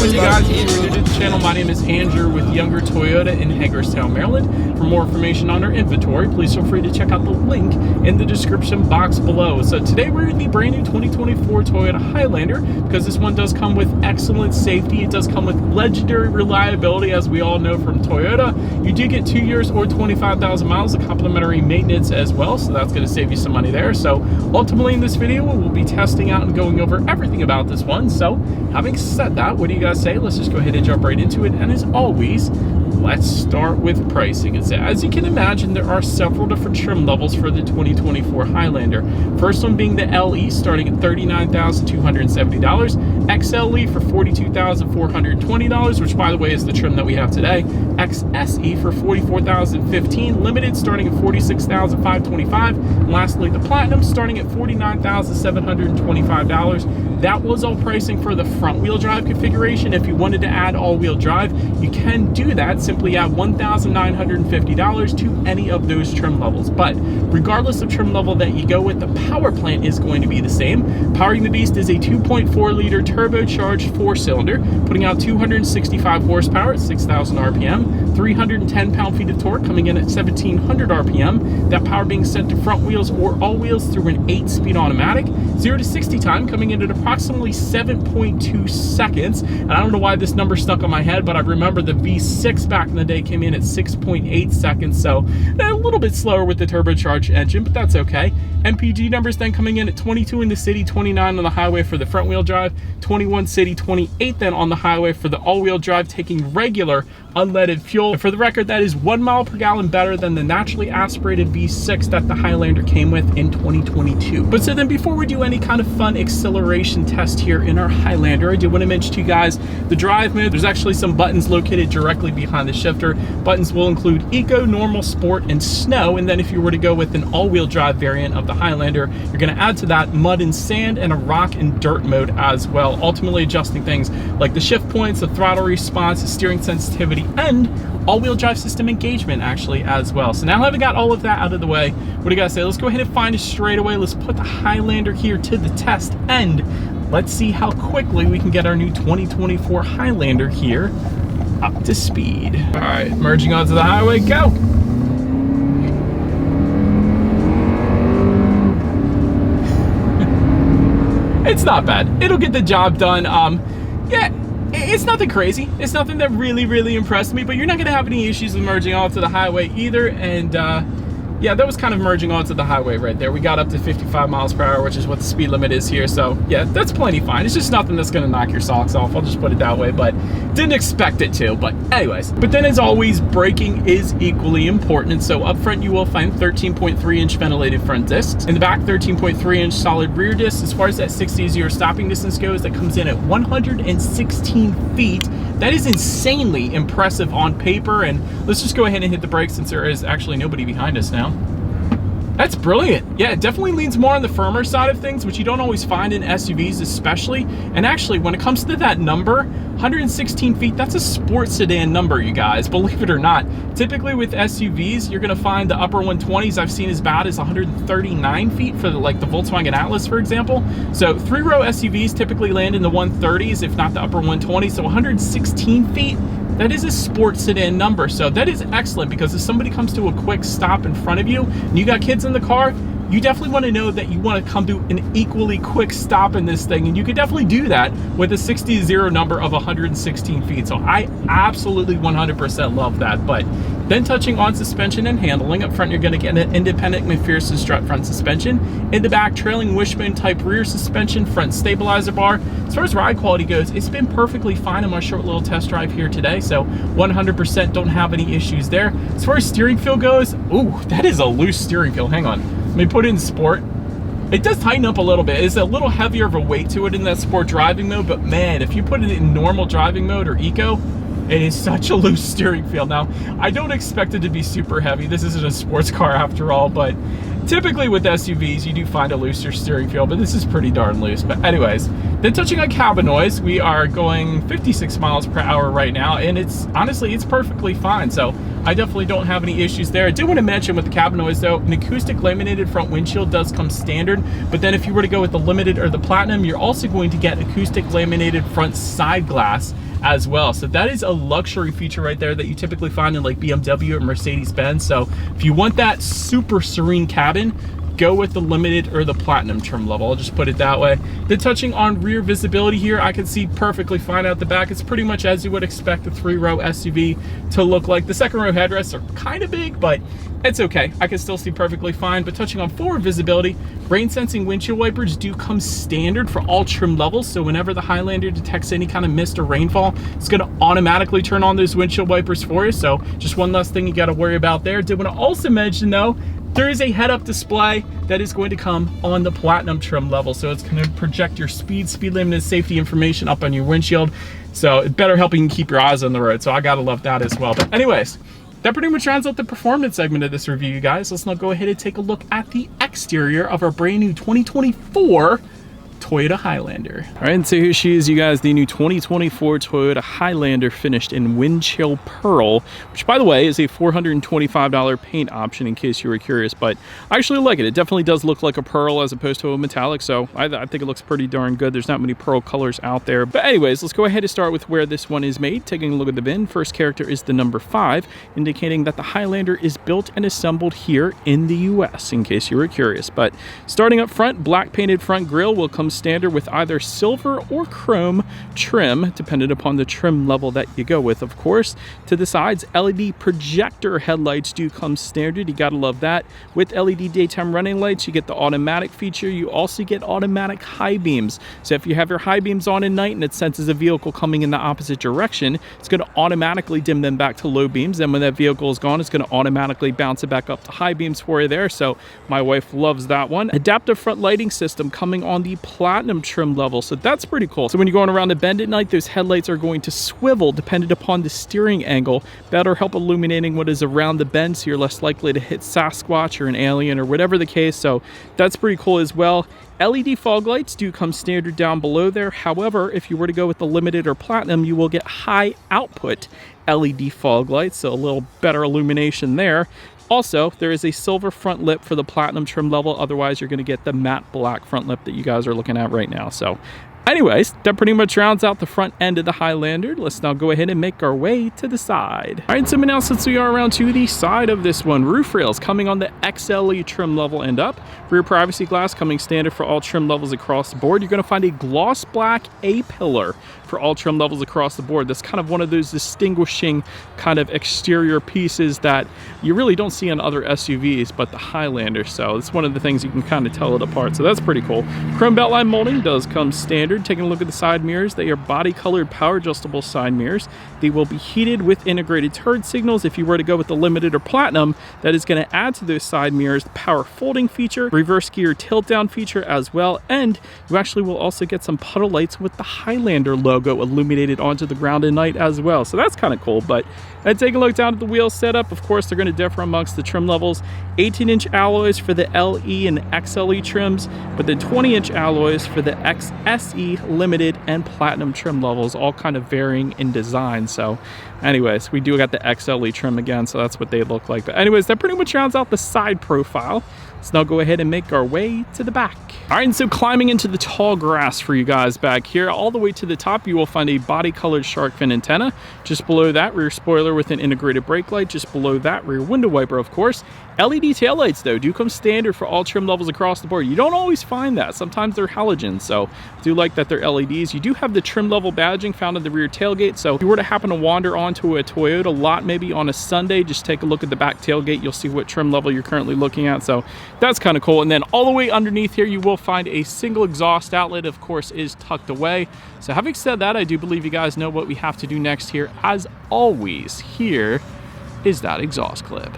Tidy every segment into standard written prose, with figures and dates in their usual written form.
with you guys. If you're new to the channel, my name is Andrew with Younger Toyota in Hagerstown, Maryland. For more information on our inventory, please feel free to check out the link in the description box below. So today we're in the brand new 2024 Toyota Highlander, because this one does come with excellent safety. It does come with legendary reliability, as we all know from Toyota. You do get 2 years or 25,000 miles of complimentary maintenance as well, so that's going to save you some money there. So ultimately in this video, we'll be testing out and going over everything about this one. So having said that, what do you guys say? Let's just go ahead and jump right into it. And as always, let's start with pricing. As you can imagine, there are several different trim levels for the 2024 Highlander. First one being the LE, starting at $39,270, XLE for $42,420, which by the way is the trim that we have today, XSE for $44,015, Limited starting at $46,525, and lastly the Platinum starting at $49,725. That was all pricing for the front wheel drive configuration. If you wanted to add all-wheel drive, you can do that. Simply add $1,950 to any of those trim levels. But regardless of trim level that you go with, the power plant is going to be the same. Powering the beast is a 2.4 liter turbocharged 4-cylinder, putting out 265 horsepower at 6,000 RPM, 310 pound-feet of torque coming in at 1,700 RPM. That power being sent to front wheels or all wheels through an 8-speed automatic. 0 to 60 time coming in at approximately 7.2 seconds. And I don't know why this number stuck on my head, but I remember the V6 back in the day came in at 6.8 seconds, so a little bit slower with the turbocharged engine, but that's okay. MPG numbers then coming in at 22 in the city, 29 on the highway for the front wheel drive, 21 city, 28 then on the highway for the all-wheel drive, taking regular unleaded fuel. And for the record, that is 1 mile per gallon better than the naturally aspirated V6 that the Highlander came with in 2022. But so then before we do any kind of fun acceleration test here in our Highlander, I do want to mention to you guys the drive mode. There's actually some buttons located directly behind the shifter. Buttons will include Eco, Normal, Sport, and Snow. And then if you were to go with an all-wheel drive variant of the Highlander, you're going to add to that Mud and Sand and a Rock and Dirt mode as well, ultimately adjusting things like the shift points, the throttle response, the steering sensitivity, and all-wheel drive system engagement actually as well. So now having got all of that out of the way, what do you guys say? Let's go ahead and find a straightaway. Let's put the Highlander here to the test, and let's see how quickly we can get our new 2024 Highlander here up to speed. All right, merging onto the highway, go. It's not bad. It'll get the job done. Yeah, it's nothing crazy. It's nothing that really impressed me, but you're not gonna have any issues with merging onto the highway either. And yeah, that was kind of merging onto the highway right there. We got up to 55 miles per hour, which is what the speed limit is here. So yeah, that's plenty fine. It's just nothing that's gonna knock your socks off. I'll just put it that way, but didn't expect it to. But anyways, but then as always, braking is equally important. And so up front, you will find 13.3-inch ventilated front discs. In the back, 13.3-inch solid rear discs. As far as that 60-0 stopping distance goes, that comes in at 116 feet. That is insanely impressive on paper. And let's just go ahead and hit the brakes since there is actually nobody behind us now. That's brilliant. Yeah, it definitely leans more on the firmer side of things, which you don't always find in SUVs especially. And actually, when it comes to that number, 116 feet, that's a sports sedan number, you guys, believe it or not. Typically with SUVs, you're gonna find the upper 120s I've seen as bad as 139 feet for the Volkswagen Atlas, for example. So 3-row SUVs typically land in the 130s, if not the upper 120s. So 116 feet, that is a sports sedan number. So that is excellent, because if somebody comes to a quick stop in front of you and you got kids in the car, you definitely want to know that you want to come to an equally quick stop in this thing, and you could definitely do that with a 60-0 number of 116 feet. So I absolutely 100% love that. But then touching on suspension and handling, up front you're going to get an independent McPherson strut front suspension. In the back, trailing wishbone type rear suspension, front stabilizer bar. As far as ride quality goes, it's been perfectly fine on my short little test drive here today, so 100% don't have any issues there. As far as steering feel goes, ooh, that is a loose steering feel. Hang on. Let me put it in sport. It does tighten up a little bit. It's a little heavier of a weight to it in that sport driving mode, but man, if you put it in normal driving mode or eco, it is such a loose steering feel. Now, I don't expect it to be super heavy. This isn't a sports car after all, but typically with SUVs, you do find a looser steering feel, but this is pretty darn loose. But anyways, then touching on cabin noise, we are going 56 miles per hour right now, and it's honestly, it's perfectly fine. So I definitely don't have any issues there. I do want to mention with the cabin noise though, an acoustic laminated front windshield does come standard, but then if you were to go with the limited or the platinum, you're also going to get acoustic laminated front side glass as well. So that is a luxury feature right there that you typically find in like BMW or Mercedes-Benz. So if you want that super serene cabin, go with the limited or the platinum trim level. I'll just put it that way. Then touching on rear visibility here, I can see perfectly fine out the back. It's pretty much as you would expect a 3-row SUV to look like. The second row headrests are kind of big, but it's okay. I can still see perfectly fine. But touching on forward visibility, rain sensing windshield wipers do come standard for all trim levels. So whenever the Highlander detects any kind of mist or rainfall, it's going to automatically turn on those windshield wipers for you. So just one less thing you got to worry about there. Did want to also mention though, there is a head-up display that is going to come on the platinum trim level. So it's going to project your speed limit, and safety information up on your windshield. So it better helping you keep your eyes on the road. So I gotta love that as well. But anyways, that pretty much rounds out the performance segment of this review, you guys. Let's now go ahead and take a look at the exterior of our brand new 2024 Toyota Highlander. All right, and so here she is, you guys, the new 2024 Toyota Highlander finished in wind chill pearl, which by the way is a $425 paint option in case you were curious, but I actually like it. It definitely does look like a pearl as opposed to a metallic, so I think it looks pretty darn good. There's not many pearl colors out there. But anyways, let's go ahead and start with where this one is made. Taking a look at the VIN, first character is the number 5, indicating that the Highlander is built and assembled here in the US, in case you were curious. But starting up front, black painted front grille will come standard with either silver or chrome trim, depending upon the trim level that you go with, of course. To the sides, LED projector headlights do come standard. You gotta love that. With LED daytime running lights, you get the automatic feature. You also get automatic high beams. So if you have your high beams on at night and it senses a vehicle coming in the opposite direction, it's gonna automatically dim them back to low beams. Then when that vehicle is gone, it's gonna automatically bounce it back up to high beams for you there. So my wife loves that one. Adaptive front lighting system coming on the platinum trim level, so that's pretty cool. So when you're going around the bend at night, those headlights are going to swivel depending upon the steering angle. That'll help illuminating what is around the bend, so you're less likely to hit Sasquatch or an alien or whatever the case. So that's pretty cool as well. LED fog lights do come standard down below there. However, if you were to go with the limited or platinum, you will get high output LED fog lights, so a little better illumination there. Also, there is a silver front lip for the platinum trim level. Otherwise, you're going to get the matte black front lip that you guys are looking at right now. So anyways, that pretty much rounds out the front end of the Highlander. Let's now go ahead and make our way to the side. All right, so now since we are around to the side of this one, roof rails coming on the XLE trim level and up. Rear privacy glass coming standard for all trim levels across the board. You're going to find a gloss black A-pillar for all trim levels across the board. That's kind of one of those distinguishing kind of exterior pieces that you really don't see on other SUVs, but the Highlander. So it's one of the things you can kind of tell it apart. So that's pretty cool. Chrome beltline molding does come standard. Taking a look at the side mirrors, they are body colored power adjustable side mirrors. They will be heated with integrated turn signals. If you were to go with the limited or platinum, that is going to add to those side mirrors the power folding feature, reverse gear tilt down feature as well, and you actually will also get some puddle lights with the Highlander logo illuminated onto the ground at night as well. So that's kind of cool. But take a look down at the wheel setup. Of course, they're going to differ amongst the trim levels. 18-inch alloys for the LE and XLE trims, but then 20-inch alloys for the XSE limited and platinum trim levels, all kind of varying in design. So anyways, we do got the XLE trim again, so that's what they look like. But anyways, that pretty much rounds out the side profile. Let's now go ahead and make our way to the back. All right, and so climbing into the tall grass for you guys back here, all the way to the top, you will find a body-colored shark fin antenna. Just below that, rear spoiler with an integrated brake light. Just below that, rear window wiper, of course. LED taillights, though, do come standard for all trim levels across the board. You don't always find that. Sometimes they're halogens, so I do like that they're LEDs. You do have the trim level badging found in the rear tailgate, so if you were to happen to wander onto a Toyota lot maybe on a Sunday, just take a look at the back tailgate. You'll see what trim level you're currently looking at, so that's kind of cool. And then all the way underneath here, you will find a single exhaust outlet, of course, is tucked away. So having said that, I do believe you guys know what we have to do next here. As always, here is that exhaust clip.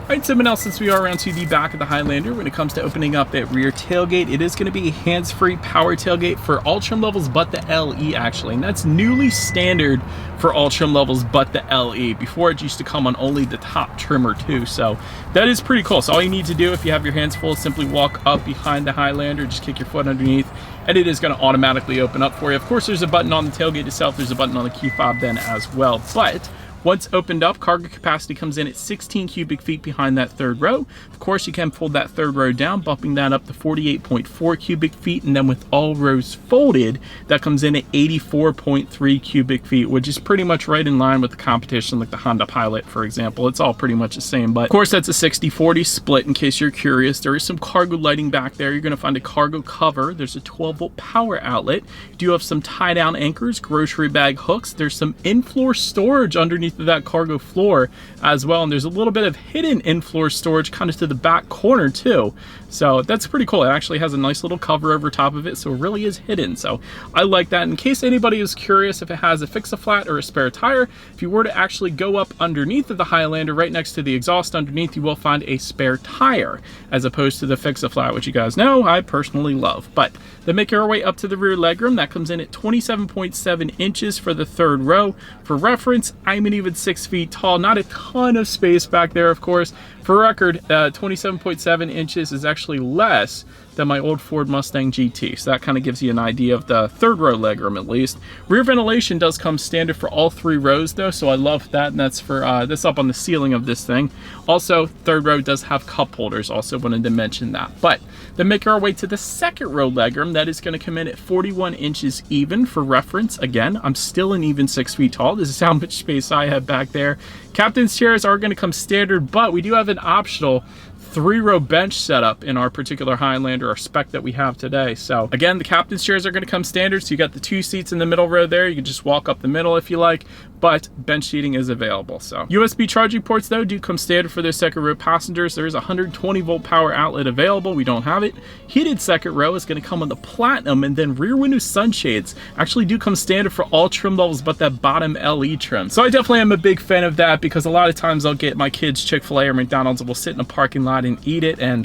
Alright, so now since we are around to the back of the Highlander, when it comes to opening up that rear tailgate, it is going to be a hands-free power tailgate for all trim levels but the LE actually, and that's newly standard for all trim levels but the LE. Before it used to come on only the top trim or two, so that is pretty cool. So all you need to do if you have your hands full is simply walk up behind the Highlander, just kick your foot underneath, and it is going to automatically open up for you. Of course, there's a button on the tailgate itself, there's a button on the key fob then as well, but Once opened up, cargo capacity comes in at 16 cubic feet behind that third row. Of course, you can fold that third row down, bumping that up to 48.4 cubic feet, and then with all rows folded, that comes in at 84.3 cubic feet, which is pretty much right in line with the competition, like the Honda Pilot, for example. It's all pretty much the same, but of course, that's a 60-40 split in case you're curious. There is some cargo lighting back there. You're going to find a cargo cover. There's a 12-volt power outlet. You do have some tie-down anchors, grocery bag hooks. There's some in-floor storage underneath of that cargo floor as well, and there's a little bit of hidden in-floor storage kind of to the back corner too. So that's pretty cool. It actually has a nice little cover over top of it, so it really is hidden. So I like that. In case anybody is curious if it has a fix-a-flat or a spare tire, if you were to actually go up underneath of the Highlander, right next to the exhaust underneath, you will find a spare tire as opposed to the fix-a-flat, which you guys know I personally love. But then making our way up to the rear legroom, that comes in at 27.7 inches for the third row. For reference, I'm an even 6 feet tall, not a ton of space back there, of course. For record, 27.7 inches is actually less than my old Ford Mustang GT. So that kind of gives you an idea of the third row legroom at least. Rear ventilation does come standard for all 3 rows though, so I love that, and that's for that's up on the ceiling of this thing. Also, third row does have cup holders, also wanted to mention that. But then making our way to the second row legroom, that is going to come in at 41 inches even. For reference, again, I'm still an even 6 feet tall. This is how much space I have back there. Captain's chairs are going to come standard, but we do have an optional 3-row bench setup in our particular Highlander, our spec that we have today. So again, the captain's chairs are going to come standard, so you got the 2 seats in the middle row there. You can just walk up the middle if you like, but bench seating is available. So USB charging ports though do come standard for those second row passengers. There is a 120-volt power outlet available. We don't have it. Heated second row is going to come on the Platinum, and then rear window sunshades actually do come standard for all trim levels but that bottom LE trim. So I definitely am a big fan of that, because a lot of times I'll get my kids Chick-fil-A or McDonald's and we'll sit in a parking lot and eat it, and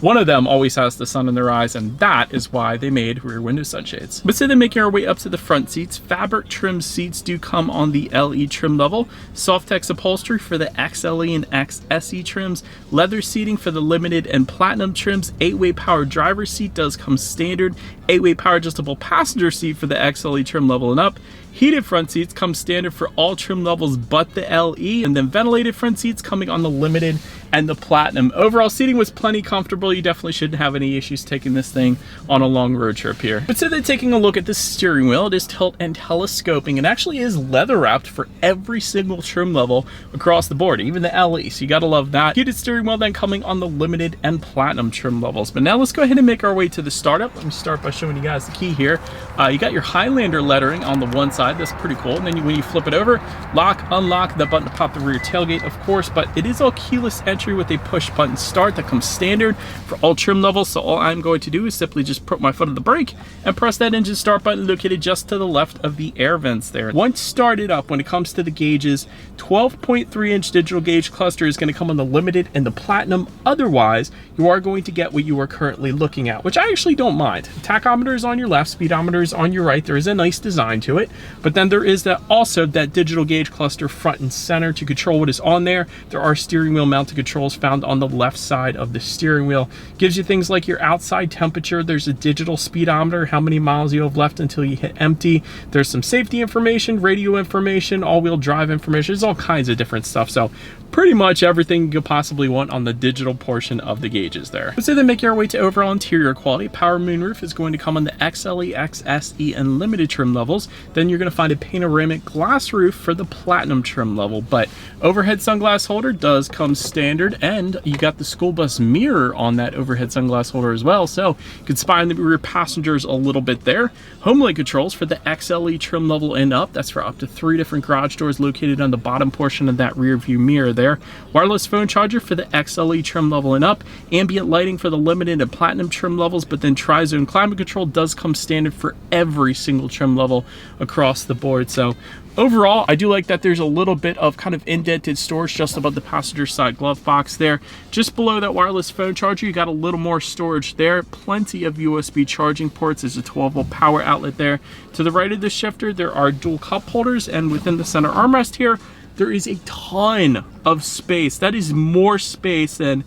one of them always has the sun in their eyes, and that is why they made rear window sunshades. But so then making our way up to the front seats, fabric trim seats do come on the LE trim level, Softex upholstery for the XLE and XSE trims, leather seating for the limited and platinum trims, 8-way power driver seat does come standard, 8-way power adjustable passenger seat for the XLE trim level and up. Heated front seats come standard for all trim levels but the LE, and then ventilated front seats coming on the limited and the platinum. Overall seating was plenty comfortable. You definitely shouldn't have any issues taking this thing on a long road trip here. But so then taking a look at the steering wheel, it is tilt and telescoping, and actually is leather wrapped for every single trim level across the board, even the LE, so you gotta love that. Heated steering wheel then coming on the limited and platinum trim levels. But now let's go ahead and make our way to the startup. Let me start by showing you guys the key here. You got your Highlander lettering on the one side. That's pretty cool. And then when you flip it over, lock, unlock, the button to pop the rear tailgate, of course, but it is all keyless entry with a push button start that comes standard for all trim levels. So all I'm going to do is simply just put my foot on the brake and press that engine start button located just to the left of the air vents there. Once started up, when it comes to the gauges, 12.3-inch digital gauge cluster is going to come on the limited and the platinum. Otherwise, you are going to get what you are currently looking at, which I actually don't mind. Tachometer is on your left, speedometer is on your right. There is a nice design to it, but then there is also that digital gauge cluster front and center to control what is on there. There are steering wheel mounted controls found on the left side of the steering wheel. Gives you things like your outside temperature. There's a digital speedometer, how many miles you have left until you hit empty. There's some safety information, radio information, all-wheel drive information. There's all kinds of different stuff. So pretty much everything you could possibly want on the digital portion of the gauges there. So then making our way to overall interior quality, power moonroof is going to come on the XLE, XSE, and limited trim levels. Then you're going to find a panoramic glass roof for the platinum trim level, but overhead sunglass holder does come standard, and you got the school bus mirror on that overhead sunglass holder as well, so you can spy on the rear passengers a little bit there. HomeLink controls for the XLE trim level and up. That's for up to 3 different garage doors located on the bottom portion of that rear view mirror there. Wireless phone charger for the XLE trim level and up. Ambient lighting for the limited and platinum trim levels, but then tri-zone climate control does come standard for every single trim level across the board. So overall, I do like that there's a little bit of kind of indented storage just above the passenger side glove box there. Just below that wireless phone charger, you got a little more storage there. Plenty of USB charging ports. There's a 12-volt power outlet there. To the right of the shifter, there are dual cup holders, and within the center armrest here, there is a ton of space. That is more space than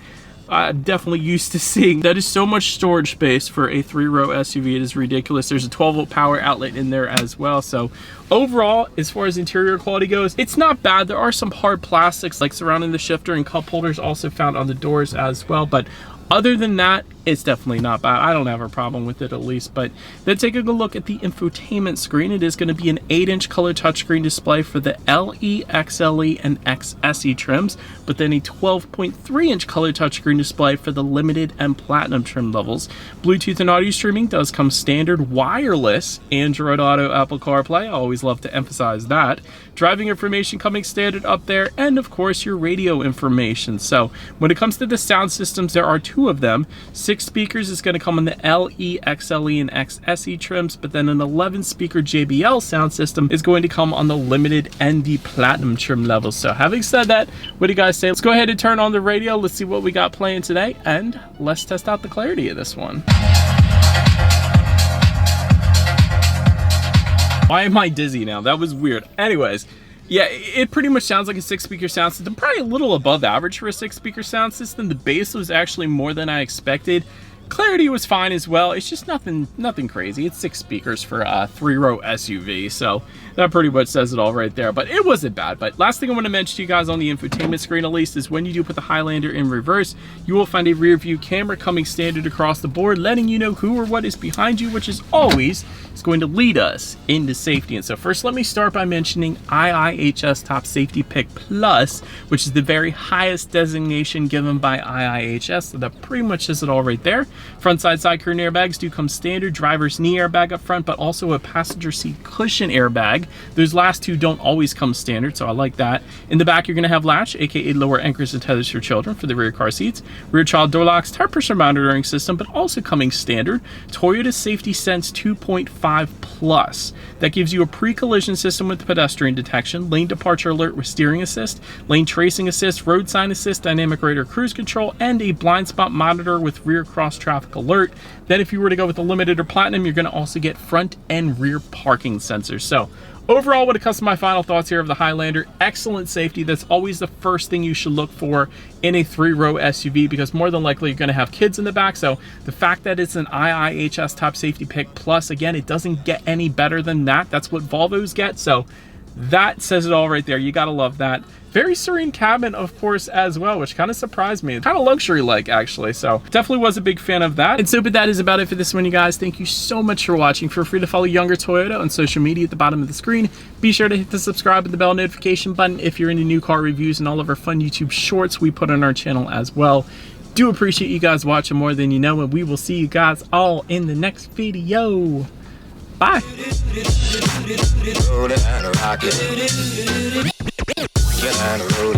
I'm definitely used to seeing. That is so much storage space for a 3-row SUV. It is ridiculous. There's a 12-volt power outlet in there as well. So overall, as far as interior quality goes, it's not bad. There are some hard plastics like surrounding the shifter, and cup holders also found on the doors as well. But other than that, it's definitely not bad. I don't have a problem with it, at least. But then taking a look at the infotainment screen, it is going to be an 8-inch color touchscreen display for the LE, XLE, and XSE trims, but then a 12.3-inch color touchscreen display for the limited and platinum trim levels. Bluetooth and audio streaming does come standard. Wireless Android Auto, Apple CarPlay, I always love to emphasize that. Driving information coming standard up there, and of course your radio information. So when it comes to the sound systems, there are 2 of them. 6 speakers is going to come on the LE, XLE, and XSE trims, but then an 11-speaker JBL sound system is going to come on the limited and the platinum trim levels. So having said that, what do you guys say? Let's go ahead and turn on the radio. Let's see what we got playing today, and let's test out the clarity of this one. Why am I dizzy now? That was weird. Anyways, yeah, it pretty much sounds like a 6-speaker sound system, probably a little above average for a 6-speaker sound system. The bass was actually more than I expected. Clarity was fine as well. It's just nothing crazy. It's 6 speakers for a 3-row SUV, so that pretty much says it all right there. But it wasn't bad. But last thing I want to mention to you guys on the infotainment screen, at least, is when you do put the Highlander in reverse, you will find a rear view camera coming standard across the board, letting you know who or what is behind you, which is always going to lead us into safety. And so first, let me start by mentioning IIHS Top Safety Pick Plus, which is the very highest designation given by IIHS. So that pretty much says it all right there. Front side curtain airbags do come standard. Driver's knee airbag up front, but also a passenger seat cushion airbag. Those last 2 don't always come standard, so I like that. In the back, you're going to have latch, aka lower anchors and tethers for children for the rear car seats. Rear child door locks, tire pressure monitoring system, but also coming standard. Toyota Safety Sense 2.5 Plus. That gives you a pre-collision system with pedestrian detection, lane departure alert with steering assist, lane tracing assist, road sign assist, dynamic radar cruise control, and a blind spot monitor with rear cross traffic alert. Then if you were to go with the limited or platinum, you're going to also get front and rear parking sensors. So overall, when it comes to my final thoughts here of the Highlander, excellent safety. That's always the first thing you should look for in a 3-row SUV, because more than likely you're going to have kids in the back. So the fact that it's an IIHS Top Safety Pick Plus, again, it doesn't get any better than that. That's what Volvos get. So that says it all right there. You got to love that. Very serene cabin, of course, as well, which kind of surprised me. Kind of luxury-like, actually. So definitely was a big fan of that. And so, but that is about it for this one, you guys. Thank you so much for watching. Feel free to follow Younger Toyota on social media at the bottom of the screen. Be sure to hit the subscribe and the bell notification button if you're into new car reviews and all of our fun YouTube shorts we put on our channel as well. Do appreciate you guys watching more than you know, and we will see you guys all in the next video. Bye. Get on the road.